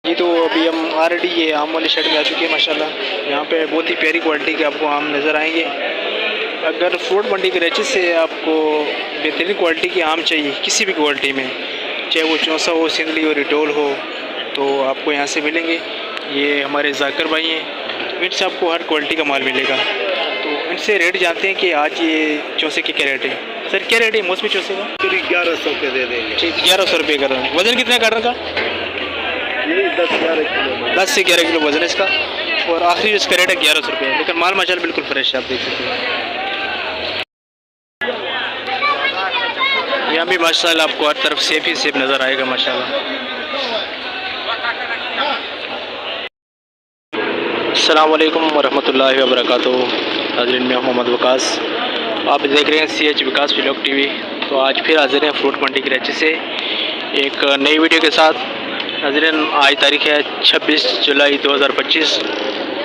ये तो अभी हम ऑलरेडी ये आम वाले शेड में आ चुके हैं माशाल्लाह। यहाँ पे बहुत ही प्यारी क्वालिटी के आपको आम नज़र आएंगे। अगर फ्रूट मंडी के रचित से आपको बेहतरीन क्वालिटी के आम चाहिए किसी भी क्वालिटी में, चाहे वो चौसा हो, सिंधली हो, रिटोल हो, तो आपको यहाँ से मिलेंगे। ये हमारे जाकिर भाई हैं, इनसे आपको हर क्वालिटी का माल मिलेगा। तो इनसे रेट जानते हैं कि आज ये चौसे की क्या रेट है। सर क्या रेट है मौसमी चौसे का? 1100 के दे देंगे। ठीक, 1100 रुपये कर रहे हैं। वज़न कितना काटने का? यही 10-11 किलो। 10 से 11 किलो वज़न है इसका। और आखिरी इसका रेट है 1100 रुपये। लेकिन माल माशाल्लाह बिल्कुल फ्रेश है, आप देख सकते हैं। यहाँ भी माशाल्लाह आपको हर तरफ सेब ही सेब नज़र आएगा माशाल्लाह। अस्सलाम वालेकुम वरहमतुल्लाहि वबरकातुहू। नाज़रीन, मैं मोहम्मद वकास, आप देख रहे हैं CH विकास व्लॉग TV। तो आज फिर हाजिर हैं फ्रूट मंडी की रांची से एक नई वीडियो के साथ। नाज़रीन, आज तारीख़ है 26 जुलाई 2025।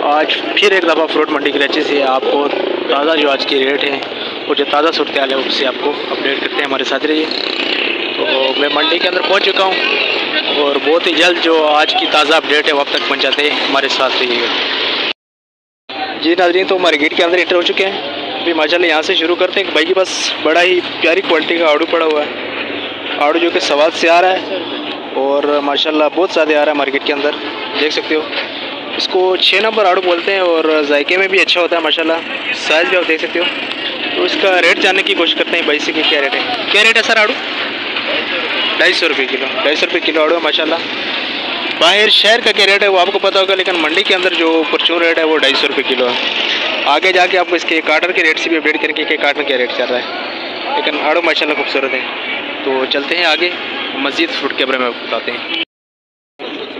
आज फिर एक दफ़ा फ्रूट मंडी की रांची से आपको ताज़ा जो आज के रेट हैं और जो ताज़ा सूरत हाल है उससे आपको अपडेट करते हैं। हमारे साथ रहिए। तो मैं मंडी के अंदर पहुंच चुका हूं और बहुत ही जल्द जो आज की ताज़ा अपडेट है वो आप तक पहुंचाते हैं। हमारे साथ रहिएगा। जी नाज़रीन, तो मार्केट के अंदर एंटर हो चुके हैं। अभी माशाल्लाह यहाँ से शुरू करते हैं। भाई के पास बड़ा ही प्यारी क्वालिटी का आड़ू पड़ा हुआ है। आड़ू जो कि सवाद से आ रहा है और माशाल्लाह बहुत ज़्यादा आ रहा है मार्केट के अंदर, देख सकते हो। इसको 6 नंबर आड़ू बोलते हैं और जायके में भी अच्छा होता है माशाल्लाह। साइज़ भी आप देख सकते हो। तो इसका रेट जानने की कोशिश करते हैं भाई से कि क्या रेट है। क्या रेट है सर आड़ू? 250 रुपये किलो। 250 रुपये किलो आड़ू है माशाल्लाह। बाहर शहर का क्या रेट है वो आपको पता होगा, लेकिन मंडी के अंदर जो परचून रेट है वो 250 रुपये किलो है। आगे जाके आपको इसके कार्टन के रेट से भी अपडेट करेंगे कि कार्टन क्या रेट चल रहा है। लेकिन आड़ू माशाल्लाह खूबसूरत है। तो चलते हैं आगे, मज़ीद फ्रूट के बारे में आपको बताते हैं।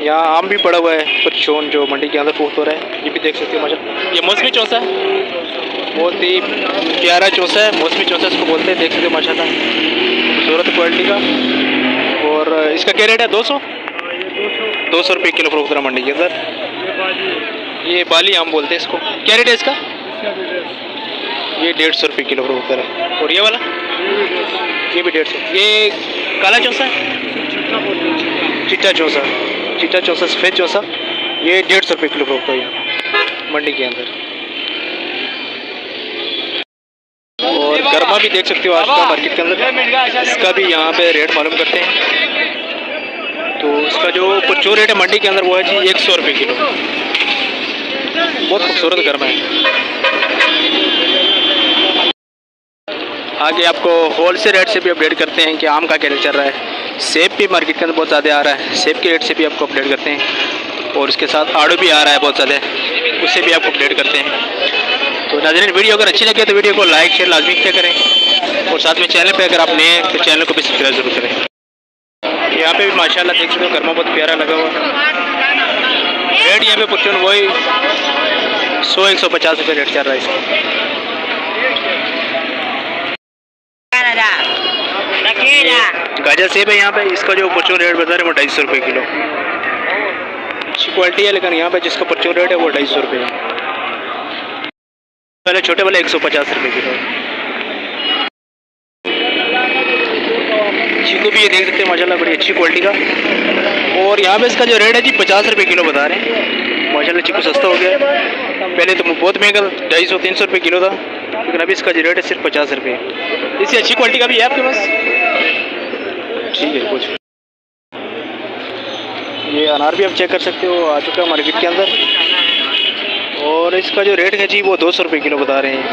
यहाँ आम भी पड़ा हुआ है परचून जो मंडी के अंदर फूट हो रहा है। ये भी देख सकते हो माशाल्लाह। ये मौसमी चौसा है, बहुत ही प्यारा चौसा है, मौसमी चौसा इसको बोलते हैं। देख सकते हो माशाल्लाह खूबसूरत क्वालिटी का। और इसका क्या रेट है? 200 रुपये किलो फरोख्त रहा मंडी के अंदर। ये बाली आम बोलते हैं इसको। क्या रेट है इसका? ये 150 रुपये किलो फरोख्त रहा। और ये वाला? ये भी 150। ये काला चौसा है, चिट्टा चौसा, चिट्टा चौसा, सफ़ेद चौसा, ये 150 रुपये किलो फरोख्त है यहाँ मंडी के अंदर। और गर्मा भी देख सकते हो आज का मार्केट के अंदर। इसका भी यहाँ पे रेट मालूम करते हैं। तो इसका जो परचून रेट है मंडी के अंदर वो है जी 100 रुपये किलो। बहुत खूबसूरत गर्मा है। आगे आपको होल से रेट से भी अपडेट करते हैं कि आम का क्या रेट चल रहा है। सेब भी मार्केट के अंदर बहुत ज़्यादा आ रहा है, सेब के रेट से भी आपको अपडेट करते हैं। और उसके साथ आड़ू भी आ रहा है बहुत ज़्यादा, उससे भी आपको अपडेट करते हैं। तो नाज़रीन, वीडियो अगर अच्छी लगे तो वीडियो को लाइक शेयर लाजमी किया करें। और साथ में चैनल पे अगर आप नए हैं तो चैनल को भी सब्सक्राइब जरूर करें। यहाँ पे भी माशाल्लाह देख सकते हो गर्मा बहुत प्यारा लगा हुआ। रेट यहाँ पे परचून वही 100-150 रुपये रेट चल रहा है इसका। गाजर सेब है यहाँ पे, इसका जो परचून रेट बता रहे हैं वो 250 रुपये किलो। अच्छी क्वालिटी है, लेकिन यहाँ पे जिसका परचून रेट है वो 250 रुपये है। पहले छोटे वाले 150 रुपये किलो। चीकू भी ये देख सकते हैं माशाल्लाह बड़ी अच्छी क्वालिटी का। और यहाँ पे इसका जो रेट है जी 50 रुपये किलो बता रहे हैं। माशाल्लाह चीकू सस्ता हो गया है। पहले तो बहुत महंगा 250-300 रुपये किलो था, लेकिन अभी इसका जो रेट है सिर्फ 50 रुपये। इससे अच्छी क्वालिटी का भी है आपके पास? ठीक है कुछ। ये अनार भी आप चेक कर सकते हो, आ चुका है मार्केट के अंदर। और इसका जो रेट है जी वो 200 रुपये किलो बता रहे हैं।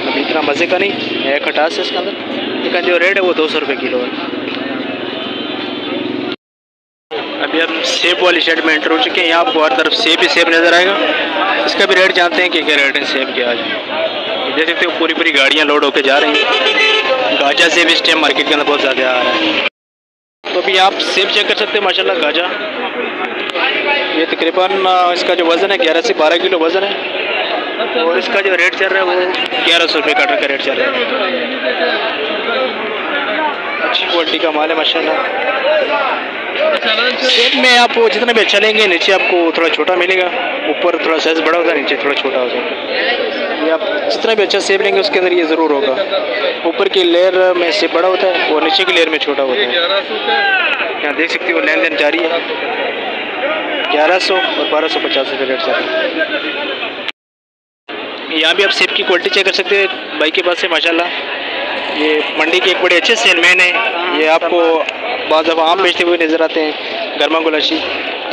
अभी इतना मज़े का नहीं है, खटास है इसके अंदर, लेकिन जो रेट है वो 200 रुपये किलो है। अभी हम सेब वाली शेड में एंटर हो चुके हैं। यहाँ आपको हर तरफ सेब ही सेब नज़र आएगा। इसका भी रेट जानते हैं कि क्या रेट है सेब के आज। देख सकते हो पूरी पूरी गाड़ियाँ लोड होकर जा रही हैं। गाजा सेब इस टाइम मार्केट के अंदर बहुत ज़्यादा आ रहा है। तो अभी आप सेब चेक कर सकते हैं माशाल्लाह गाजा। ये तकरीबन इसका जो वज़न है 11 से 12 किलो वज़न है। और इसका जो रेट चल रहा है वो 1100 रुपये काटर का रेट चल रहा है। अच्छी क्वालिटी का माल है माशाल्लाह। सेब में आप जितना भी अच्छा लेंगे नीचे आपको थोड़ा छोटा मिलेगा, ऊपर थोड़ा साइज़ बड़ा होता है, नीचे थोड़ा छोटा होता है। ये आप जितना भी अच्छा सेब लेंगे उसके अंदर ये ज़रूर होगा, ऊपर की लेयर में सेब बड़ा होता है और नीचे की लेयर में छोटा होता है। यहाँ देख सकते हो लेन देन जारी है। 1100 और 1250 रुपये रेट चल रहा है। यहाँ भी आप सेब की क्वालिटी चेक कर सकते हैं भाई के पास है माशाल्लाह। ये मंडी के एक बड़े अच्छे सेलमैन हैं। ये आपको बाद दफ़ा आम बेचते हुए नज़र आते हैं, गर्मा गुलाशी।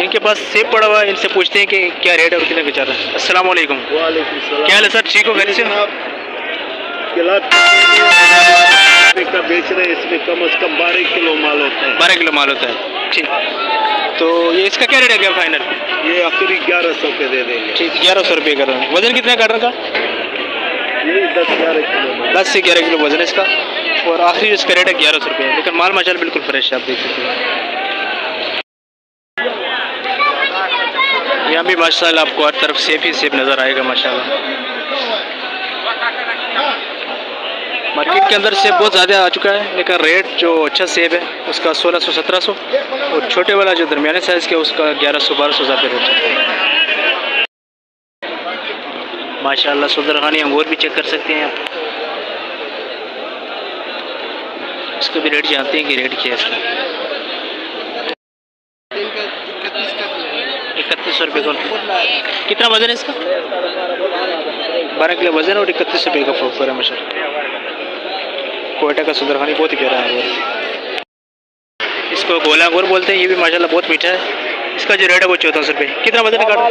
इनके पास सेब पड़ा हुआ है, इनसे पूछते हैं कि क्या रेट है और कितना बेचा रहा है। अस्सलाम वालेकुम। वालेकुम सलाम। क्या हाल है सर, ठीक हो घर से? किला का बेच रहे हैं, इसमें कम से कम 12 किलो माल होता है। 12 किलो माल होता है, ठीक। तो ये इसका क्या रेट है क्या फाइनल? ये आखिरी 1100 के दे देंगे। ठीक, 1100 रुपये कर रहा हूँ। वजन कितना काटने का? ये 10-11 किलो माल। 10 से 11 किलो वजन है इसका और आखिरी इसका रेट है 1100 रुपये। लेकिन माल माशाल्लाह बिल्कुल फ्रेश है, आप देख सकते हैं। यहाँ भी माशाल्लाह आपको हर तरफ सेब ही सेब नज़र आएगा माशाल्लाह। मार्केट के अंदर सेब बहुत ज़्यादा आ चुका है, लेकिन रेट जो अच्छा सेब है उसका 1600-1700 और छोटे वाला जो दरमियाने साइज़ के उसका 1100-1200 रुपये रेट चलता है माशाल्लाह। सुंदरखानी अंगूर भी चेक कर सकते हैं आप, इसका भी रेट जानते हैं कि रेट क्या है इसका। 3100 रुपये का। कितना वजन है इसका? 12 किलो वजन और 31 रुपये का फ्रूट है माशाल्लाह। कोयटा का सुंदरखानी बहुत ही प्यारा है अंगूर, इसको गोला अंगूर बोलते हैं। ये भी माशाल्लाह बहुत मीठा है। इसका जो रेट है वो 1400 रुपये। कितना वजन है काटो?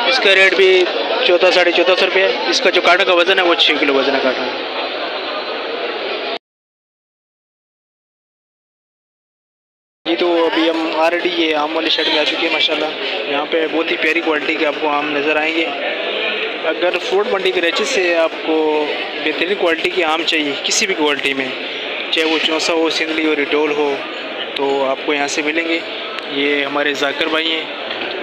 इसका रेट भी 1400-1450 रुपये है। इसका जो काटो का वजन है वो 6 किलो वजन है काटो। ये तो अभी हम ऑलरेडी ये आम वाली शेड में आ चुके हैं माशाल्लाह। यहाँ पे बहुत ही प्यारी क्वालिटी के आपको आम नज़र आएंगे। अगर फ्रूट मंडी के रेचे से आपको बेहतरीन क्वालिटी के आम चाहिए किसी भी क्वालिटी में, चाहे वो चौसा हो, सिंधली हो, रिटोल हो, तो आपको यहाँ से मिलेंगे। ये हमारे जाकिर भाई हैं,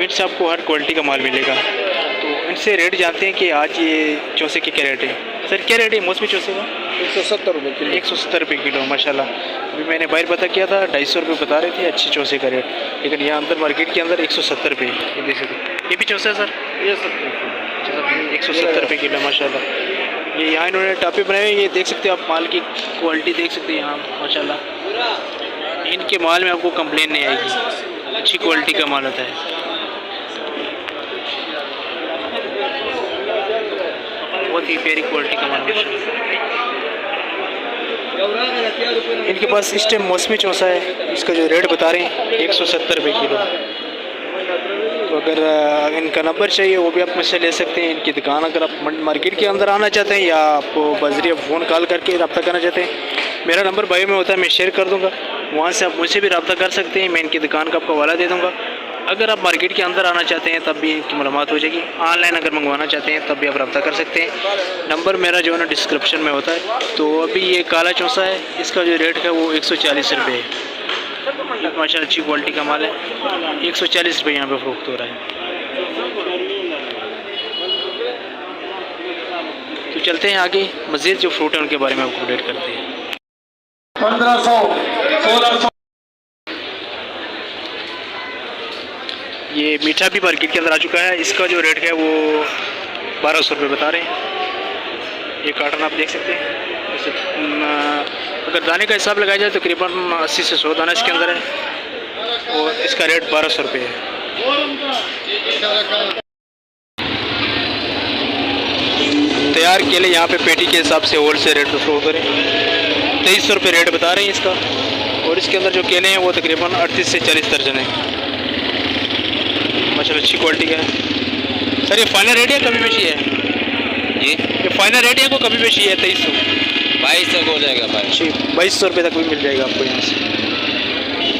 इनसे आपको हर क्वालिटी का माल मिलेगा। तो इनसे रेट जानते हैं कि आज ये चौसे के क्या रेट है। सर क्या रेट है मौसमी चौसे का? 170 रुपये किलो। 170 रुपये किलो माशाल्लाह। अभी मैंने बाहर पता किया था 250 रुपये बता रहे थे अच्छी चौसे का रेट, लेकिन यहाँ अंदर मार्केट के अंदर 170 रुपये। ये देख सकते, ये भी चौसा है सर? ये 70 170 रुपये किलो माशाल्लाह। ये यहाँ इन्होंने टापे बनाए हुए, ये देख सकते हैं आप, माल की क्वालिटी देख सकते हैं यहाँ माशाल्लाह। इनके माल में आपको कंप्लेन नहीं आएगी, अच्छी क्वालिटी का माल होता है। बहुत ही प्यारी क्वालिटी का माल माशाल्लाह। इनके पास इस टाइम मौसमी चौसा है, इसका जो रेट बता रहे हैं 170 रुपये किलो। तो अगर इनका नंबर चाहिए वो भी आप मुझसे ले सकते हैं। इनकी दुकान अगर आप मार्केट के अंदर आना चाहते हैं या आप बजरिया फ़ोन कॉल करके रब्ता करना चाहते हैं, मेरा नंबर बायो में होता है, मैं शेयर कर दूंगा, वहाँ से आप मुझसे भी रब्ता कर सकते हैं। मैं इनकी दुकान का आपको हवाला दे दूँगा। अगर आप मार्केट के अंदर आना चाहते हैं तब भी इनकी मालूमात हो जाएगी। ऑनलाइन अगर मंगवाना चाहते हैं तब भी आप रब्ता कर सकते हैं। नंबर मेरा जो है ना डिस्क्रिप्शन में होता है। तो अभी ये काला चौसा है, इसका जो रेट है वो 140 रुपये है। माशाल्लाह अच्छी क्वालिटी का माल है, 140 रुपये यहाँ पे फरोख्त हो रहा है। तो चलते हैं आगे, मज़ीद जो फ्रूट है उनके बारे में आपको अपडेट करते हैं। 1500-1600। ये मीठा भी मार्केट के अंदर आ चुका है, इसका जो रेट है वो 1200 रुपये बता रहे हैं। ये कार्टन आप देख सकते हैं। जैसे अगर दाने का हिसाब लगाया जाए तो तकरीबन 80 से 100 दाना इसके अंदर है और इसका रेट 1200 रुपये है। तैयार केले यहाँ पे पेटी के हिसाब से होल से रेट तो फ्रो करें 2300 रुपये रेट बता रहे हैं इसका। और इसके अंदर जो केले हैं वो तकरीबन 38 से 40 दर्जन है माशाल्लाह, अच्छी क्वालिटी का है। सर ये फाइनल रेट है कभी पेशी है? जी ये फाइनल रेट है को कभी पेशी है? 2300 2200 हो जाएगा भाई। जी 2200 रुपये तक भी मिल जाएगा आपको यहाँ से।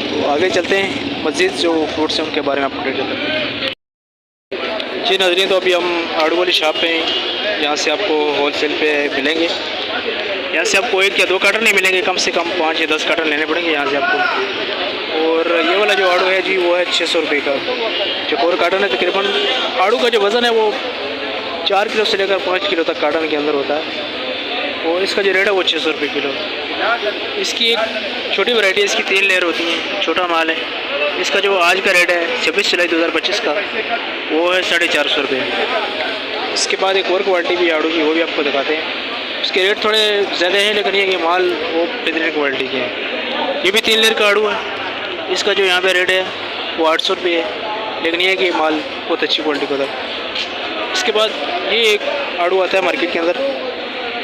तो आगे चलते हैं, मज़ीद जो फ्रूट्स हैं उनके बारे में आपको अपडेट करते हैं। जी नाज़रीन, तो अभी हम आड़ू वाली शॉप पे हैं, यहाँ से आपको होल सेल पे मिलेंगे। यहाँ से आपको 1 या 2 कार्टन नहीं मिलेंगे, कम से कम 5 या 10 कार्टन लेने पड़ेंगे यहाँ से आपको। और ये वाला जो आड़ू है जी वो है 600 रुपये का। चकोर कार्टन है, तकरीबन आड़ू का जो वज़न है वो 4 किलो से लेकर 5 किलो तक कार्टन के अंदर होता है। और इसका जो रेट है वो 600 रुपये किलो। इसकी एक छोटी वैरायटी है, इसकी 3 लेयर होती हैं, छोटा माल है। इसका जो आज का रेट है 26 जुलाई 2025 का वो है 450 रुपये। इसके बाद एक और क्वालिटी भी आड़ू की, वो भी आपको दिखाते हैं। इसके रेट थोड़े ज़्यादा हैं, लेकिन ये माल वो बेहतरीन क्वालिटी के हैं। ये भी 3 लेयर का आड़ू है, इसका जो यहाँ पे रेट है वो 800 रुपये है, लेकिन ये है कि माल बहुत अच्छी क्वालिटी का था। इसके बाद ये एक आड़ू आता है मार्केट के अंदर,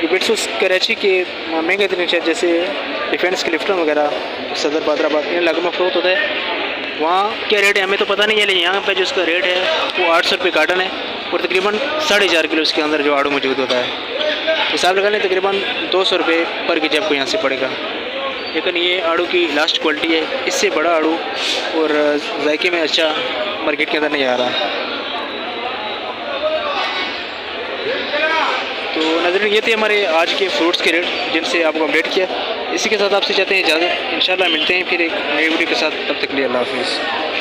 ये बिट्स कराची के महंगे इतने जैसे डिफेंस के लिफ्टन वगैरह सदर बादराबाद इन इलाकों में फ़रोख्त होता है। वहाँ क्या रेट है हमें तो पता नहीं है, लेकिन यहाँ पे जो इसका रेट है वो 800 रुपये कार्टन है और तकरीबन 4.5 किलो इसके अंदर जो आड़ू मौजूद होता है। हिसाब लगा लें तकरीबन 200 रुपये पर के जी आपको यहाँ से पड़ेगा। लेकिन ये आड़ू की लास्ट क्वालिटी है, इससे बड़ा आड़ू और जायके में अच्छा मार्केट के अंदर नहीं आ रहा। तो नाज़रीन ये थे हमारे आज के फ्रूट्स के रेट जिनसे आपको अपडेट किया। इसी के साथ आपसे चाहते हैं इजाज़त, इंशाल्लाह मिलते हैं फिर एक नई वीडियो के साथ, तब तक के लिए अल्लाह हाफ़िज़।